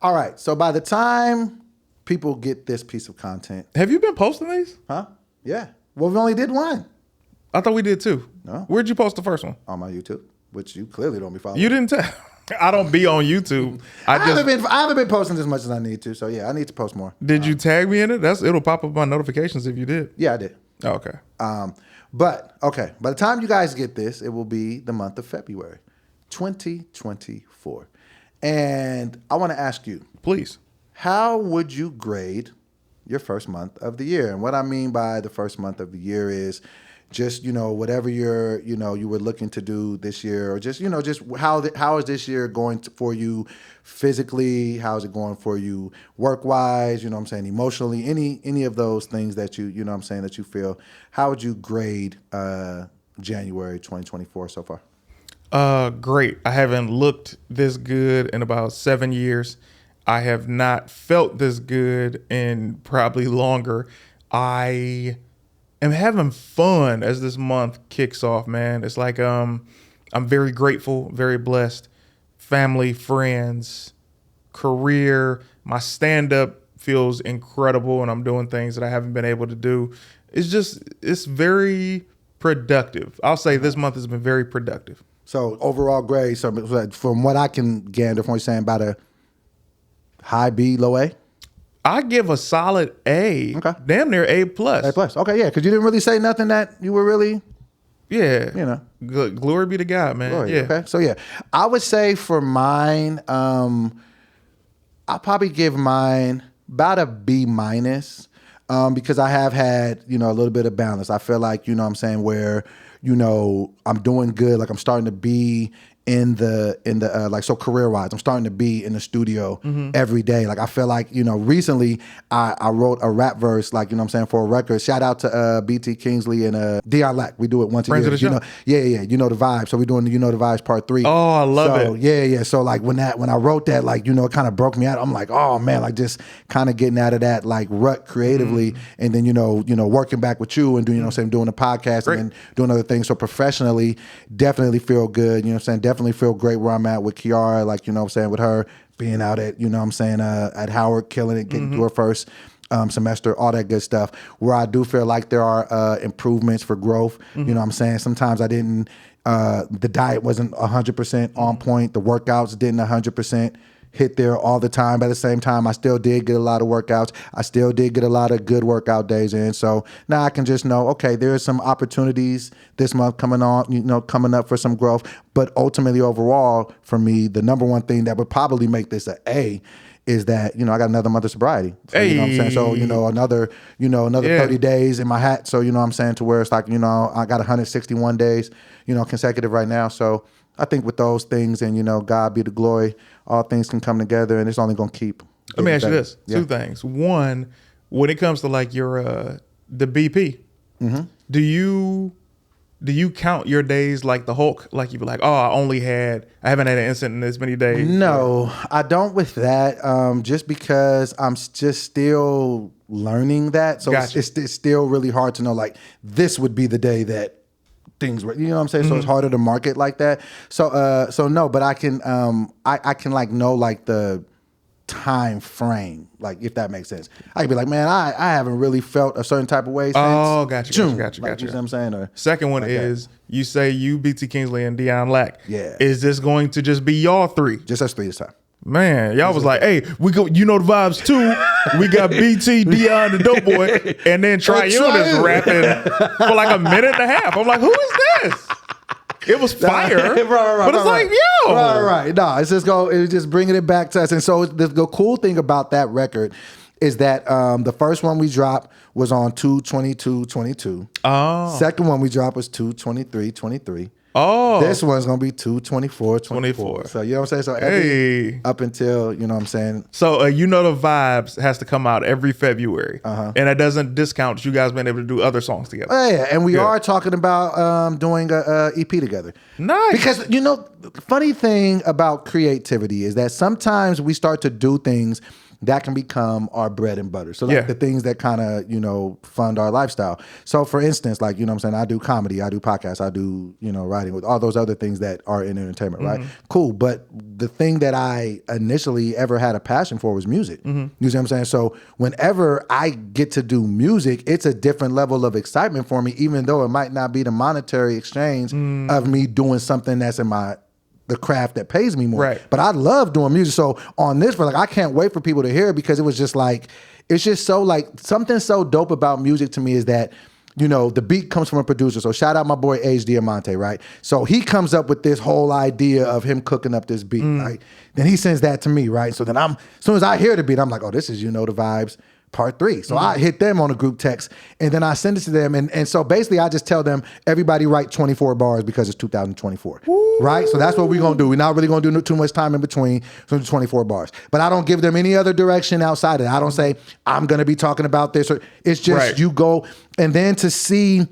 All right. So by the time people get this piece of content, Have you been posting these? huh? Yeah. Well, we only did one I thought we did too. No. Where'd you post the first one? on my YouTube, which you clearly don't be following. You didn't tell. I don't be on YouTube. I haven't been posting as much as I need to. So yeah, I need to post more. Did you tag me in it? It'll pop up on notifications if you did. Yeah, I did. Oh, okay. But okay, by the time you guys get this, it will be the month of February, 2024. And I want to ask you, Please. how would you grade your first month of the year? And what I mean by the first month of the year is just, whatever you were looking to do this year, or just how is this year going for you physically? How is it going for you work-wise? Emotionally, any of those things that that you feel. How would you grade January 2024 so far? Great. I haven't looked this good in about 7 years. I have not felt this good in probably longer. I am having fun as this month kicks off, man. It's like I'm very grateful, very blessed. Family, friends, career, my stand-up feels incredible, and I'm doing things that I haven't been able to do. It's very productive. I'll say this month has been very productive. So overall grade, so from what I can gather from what you're saying, about a high B, low A? I give a solid A. Okay. Damn near A plus. A plus. Okay, yeah, because you didn't really say nothing that you were really, Yeah. Glory be to God, man. glory. Yeah. Okay, so yeah, I would say for mine, I'll probably give mine about a B minus, because I have had, a little bit of balance. I feel like, where, I'm doing good. Like I'm starting to be in the like, so career wise, I'm starting to be in the studio every day. Like I feel like, recently I wrote a rap verse, like, for a record. Shout out to BT Kingsley and Dion Lack. We do it once a Friends year. of the show. Yeah, the vibe. So we're doing the the vibes part 3. Oh, I love it. Yeah. So like when I wrote that, like, it kind of broke me out. I'm like, oh man, like just kind of getting out of that like rut creatively, and then working back with you and doing doing the podcast Great. and then doing other things. So professionally, definitely feel good. Definitely feel great where I'm at with Kiara, like, with her being out at, at Howard, killing it, getting through her first semester, all that good stuff. Where I do feel like there are improvements for growth. Sometimes I didn't, the diet wasn't 100% on point. The workouts didn't 100% hit there all the time. But at the same time, I still did get a lot of workouts. I still did get a lot of good workout days in. So now I can just know, okay, there's some opportunities this month coming up for some growth. But ultimately, overall, for me, the number one thing that would probably make this an A is that, I got another month of sobriety. So, Hey. you know what I'm saying? So, another 30 days in my hat. So, to where it's like, I got 161 days, consecutive right now. So I think with those things and, God be the glory, all things can come together and it's only going to keep. Let me ask you better. this. Two things. One, when it comes to like your the BP, do you count your days like the Hulk? Like you be like, oh, I haven't had an incident in this many days. No, I don't with that. Just because I'm just still learning that. So Gotcha. it's still really hard to know, like, this would be the day that things were, what I'm saying? So it's harder to market like that. So no, but I can I can like know like the time frame, like if that makes sense. I can be like, man, I haven't really felt a certain type of way since gotcha, June. gotcha. Like, you know what I'm saying? Or Second one like that. is you say you, BT Kingsley, and Dion Lack. Yeah. Is this going to just be y'all three? just us 3 this time. Man, y'all was like, hey, we go, the vibes too. We got BT, Dion, the Dope Boy, and then Triune is rapping for like a minute and a half. I'm like, who is this? It was fire, but it's like, yo. Right. No, it's just bringing it back to us. And so the cool thing about that record is that the first one we dropped was on 2/22/22. Oh. Second one we dropped was 2/23/23. Oh. This one's gonna be 2/24/24. So you know what I'm saying? So up until, you know what I'm saying? So the vibes has to come out every February, and that doesn't discount you guys being able to do other songs together. Yeah, and we are talking about doing a EP together. Nice. Because the funny thing about creativity is that sometimes we start to do things that can become our bread and butter. So like Yeah. the things that kind of, fund our lifestyle. So for instance, like, I'm saying, I do comedy, I do podcasts, I do, writing, with all those other things that are in entertainment, right? Cool. But the thing that I initially ever had a passion for was music. You see what I'm saying? So whenever I get to do music, it's a different level of excitement for me, even though it might not be the monetary exchange of me doing something that's in the craft that pays me more. Right. But I love doing music. So on this, for like, I can't wait for people to hear it, because it was just like, it's just so like, something so dope about music to me is that, the beat comes from a producer. So shout out my boy Age Diamante, right? So he comes up with this whole idea of him cooking up this beat, right? Then he sends that to me, right? So then as soon as I hear the beat, I'm like, oh, this is, the Vibes part 3. So I hit them on a group text, and then I send it to them. And so basically I just tell them, everybody write 24 bars because it's 2024, right? So that's what we're going to do. We're not really going to do too much time in between. So 24 bars. But I don't give them any other direction outside of that. I don't say, I'm going to be talking about this. Or it's just you go. And then to see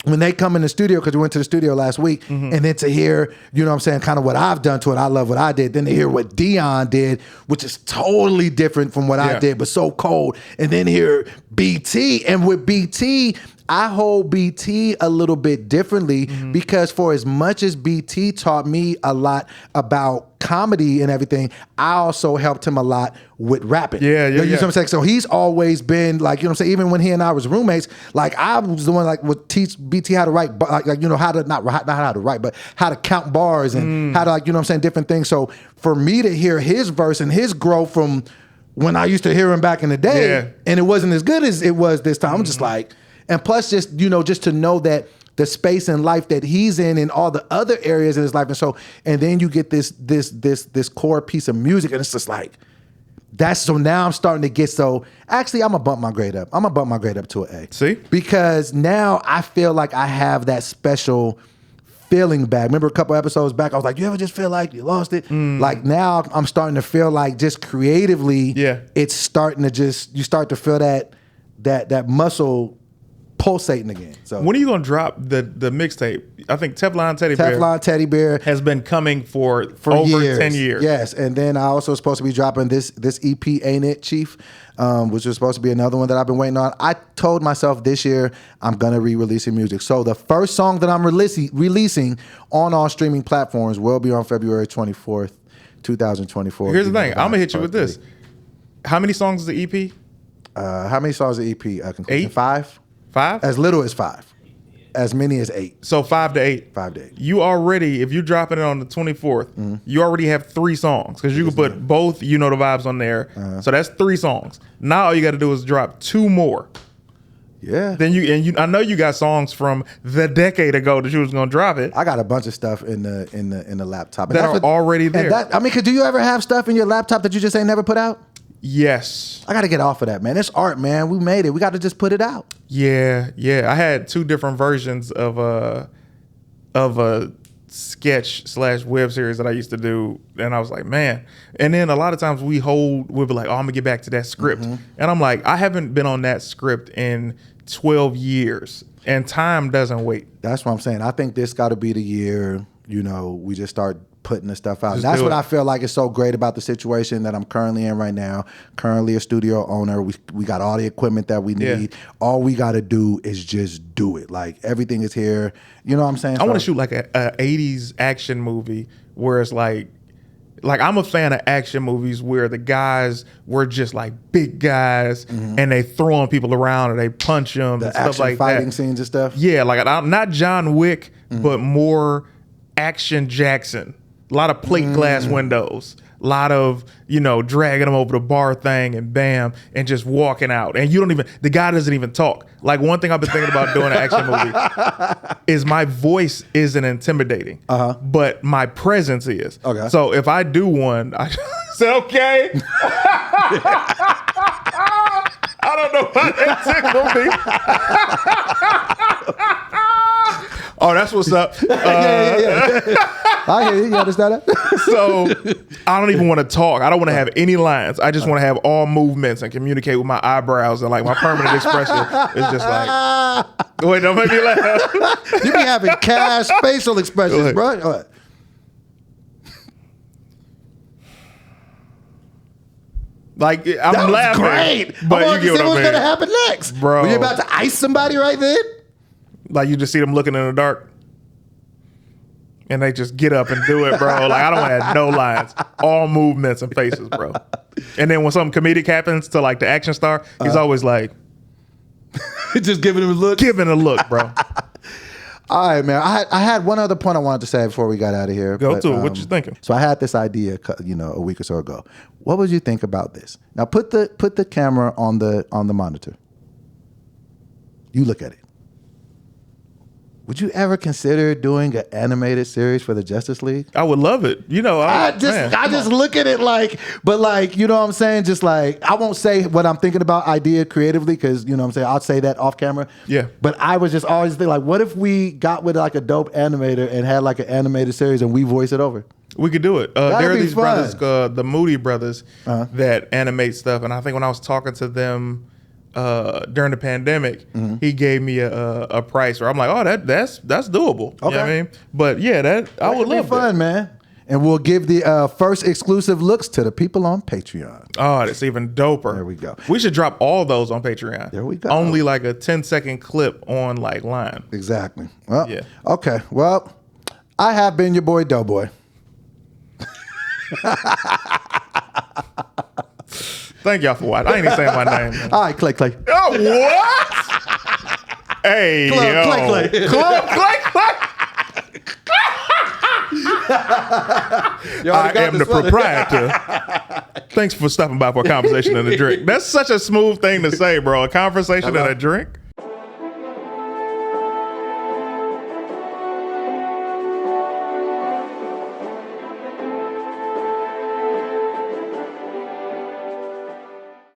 when they come in the studio, because we went to the studio last week, and then to hear, kind of what I've done to it, I love what I did. Then to hear what Dion did, which is totally different from what I did, but so cold. And then hear BT, and with BT, I hold BT a little bit differently, because for as much as BT taught me a lot about comedy and everything, I also helped him a lot with rapping. You know what I'm saying? So he's always been like, even when he and I was roommates, like I was the one like would teach BT how to write, how to not how to write, but how to count bars and how to different things. So for me to hear his verse and his growth from when I used to hear him back in the day, and it wasn't as good as it was this time, I'm just like. And plus just, just to know that the space in life that he's in and all the other areas in his life. And so, and then you get this core piece of music, and it's just like, so now I'm starting to get, actually I'm gonna bump my grade up. I'm gonna bump my grade up to an A. See? Because now I feel like I have that special feeling back. Remember a couple episodes back, I was like, you ever just feel like you lost it? Like now I'm starting to feel like just creatively, it's starting to you start to feel that muscle pulsating again. So when are you gonna drop the mixtape? I think Teflon Teddy Bear has been coming for over years. 10 years. Yes, and then I also was supposed to be dropping this EP, Ain't It, Chief, which was supposed to be another one that I've been waiting on. I told myself this year I'm gonna re-releasing music. So the first song that I'm releasing on all streaming platforms will be on February 24th, 2024. Here's the thing, I'm gonna hit you with this. How many songs is the EP? How many songs is the EP? 8? 5? 5? As little as 5. As many as 8. So 5 to 8. 5 to 8. You already, if you're dropping it on the 24th, you already have 3 songs, because you can put both the Vibes on there. So that's 3 songs. Now all you got to do is drop 2 more. Yeah. Then I know you got songs from the decade ago that you was gonna drop it. I got a bunch of stuff in the laptop that are already there. Cause do you ever have stuff in your laptop that you just ain't never put out? Yes. I got to get off of that, man. It's art, man. We made it. We got to just put it out. Yeah. I had 2 different versions of a sketch / web series that I used to do, and I was like, man. And then a lot of times we'll be like, oh, I'm gonna get back to that script, and I'm like, I haven't been on that script in 12 years, and time doesn't wait. That's what I'm saying. I think this got to be the year, we just start putting the stuff out. Just That's what I feel like is so great about the situation that I'm currently in right now. Currently a studio owner. We got all the equipment that we need. All we got to do is just do it. Like everything is here. You know what I'm saying? I want to shoot like a 80s action movie where it's like I'm a fan of action movies where the guys were just like big guys and they throwing people around or they punch them and stuff like fighting that. Scenes and stuff. Yeah, like not John Wick, but more Action Jackson. A lot of plate glass windows, a lot of, dragging them over the bar thing and bam, and just walking out. And the guy doesn't even talk. Like one thing I've been thinking about doing an action movie is my voice isn't intimidating, but my presence is. Okay. So if I do one, I say, okay. I don't know why that tickled me. Oh, that's what's up. Yeah. I hear you. You understand that? So I don't even want to talk. I don't want to have any lines. I just want to have all movements and communicate with my eyebrows, and like my permanent expression is just like, wait, don't make me laugh. You be having cash facial expressions, bro. All right. Like I'm That was laughing, great. but I you wanted to get see what I what's mean, gonna happen next, Bro. Were you about to ice somebody right then? Like you just see them looking in the dark, and they just get up and do it, bro. Like I don't have no lines, all movements and faces, bro. And then when something comedic happens to like the action star, he's always like Just giving him a look. giving a look, bro. All right, man. I had one other point I wanted to say before we got out of here. Go to it. What you thinking? So I had this idea, a week or so ago. What would you think about this? Now put the camera on the monitor. You look at it. Would you ever consider doing an animated series for the Justice League? I would love it. You know, I just look at it but you know what I'm saying? Just like, I won't say what I'm thinking about idea creatively because, you know what I'm saying, I'll say that off camera. Yeah. But I was just always thinking, like, what if we got with like a dope animator and had like an animated series and we voice it over? We could do it. There are be these fun. brothers, the Moody brothers, that animate stuff. And I think when I was talking to them during the pandemic, he gave me a price where I'm like, oh, that's doable. You know what I mean? But yeah, I would love fun, man. And we'll give the first exclusive looks to the people on Patreon. Oh, that's even doper. There we go. We should drop all those on Patreon. There we go. Only like a 10-second clip on like line. Exactly. Well, Yeah. Okay. Well, I have been your boy Doughboy. Thank y'all for watching. I ain't even saying my name. Man. All right, Clay. Oh, what? Hey, Club yo. Clay. Club Clay. I am the proprietor. Thanks for stopping by for a conversation and a drink. That's such a smooth thing to say, bro. A conversation and a drink.